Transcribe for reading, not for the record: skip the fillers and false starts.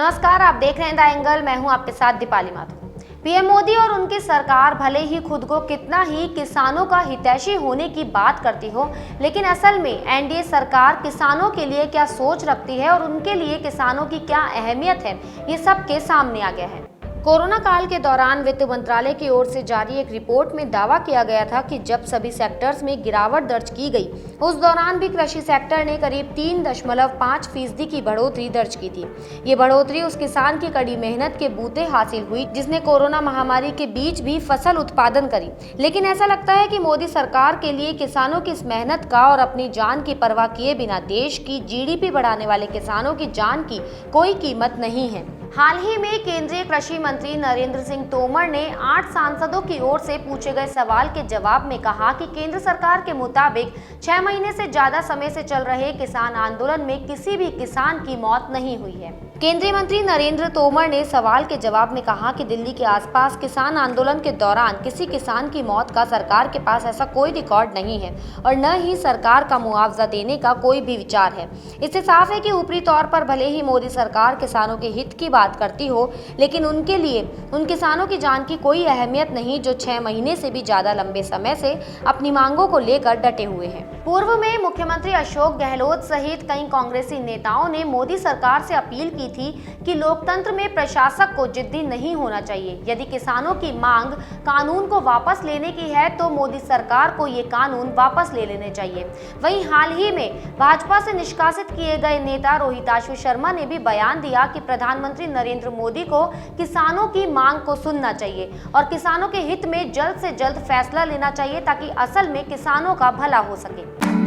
नमस्कार, आप देख रहे हैं द एंगल। मैं हूं आपके साथ दीपाली माथुर। पीएम मोदी और उनकी सरकार भले ही खुद को कितना ही किसानों का हितैषी होने की बात करती हो, लेकिन असल में एनडीए सरकार किसानों के लिए क्या सोच रखती है और उनके लिए किसानों की क्या अहमियत है, ये सबके सामने आ गया है। कोरोना काल के दौरान वित्त मंत्रालय की ओर से जारी एक रिपोर्ट में दावा किया गया था कि जब सभी सेक्टर्स में गिरावट दर्ज की गई, उस दौरान भी कृषि सेक्टर ने करीब 3.5% की बढ़ोतरी दर्ज की थी। ये बढ़ोतरी उस किसान की कड़ी मेहनत के बूते हासिल हुई जिसने कोरोना महामारी के बीच भी फसल उत्पादन करी। लेकिन ऐसा लगता है कि मोदी सरकार के लिए किसानों की इस मेहनत का और अपनी जान की परवाह किए बिना देश की जीडीपी बढ़ाने वाले किसानों की जान की कोई कीमत नहीं है। हाल ही में केंद्रीय कृषि मंत्री नरेंद्र सिंह तोमर ने 8 सांसदों की ओर से पूछे गए सवाल के जवाब में कहा कि केंद्र सरकार के मुताबिक 6 महीने से ज्यादा समय से चल रहे किसान आंदोलन में किसी भी किसान की मौत नहीं हुई है। केंद्रीय मंत्री नरेंद्र तोमर ने सवाल के जवाब में कहा कि दिल्ली के आसपास किसान आंदोलन के दौरान किसी किसान की मौत का सरकार के पास ऐसा कोई रिकॉर्ड नहीं है और न ही सरकार का मुआवजा देने का कोई भी विचार है। इससे साफ है कि ऊपरी तौर पर भले ही मोदी सरकार किसानों के हित की बात करती हो, लेकिन उनके लिए उन किसानों की जान की कोई अहमियत नहीं जो 6 महीने से भी ज्यादा लंबे समय से अपनी मांगों को लेकर डटे हुए हैं। पूर्व में मुख्यमंत्री अशोक गहलोत सहित कई कांग्रेसी नेताओं ने मोदी सरकार से अपील की थी कि लोकतंत्र में प्रशासक को जिद्दी नहीं होना चाहिए। यदि किसानों की मांग कानून को वापस लेने की है तो मोदी सरकार को ये कानून वापस ले लेने चाहिए। वहीं हाल ही में भाजपा से निष्कासित किए गए नेता रोहिताशु शर्मा ने भी बयान दिया कि प्रधानमंत्री नरेंद्र मोदी को किसानों की मांग को सुनना चाहिए और किसानों के हित में जल्द से जल्द फैसला लेना चाहिए ताकि असल में किसानों का भला हो सके।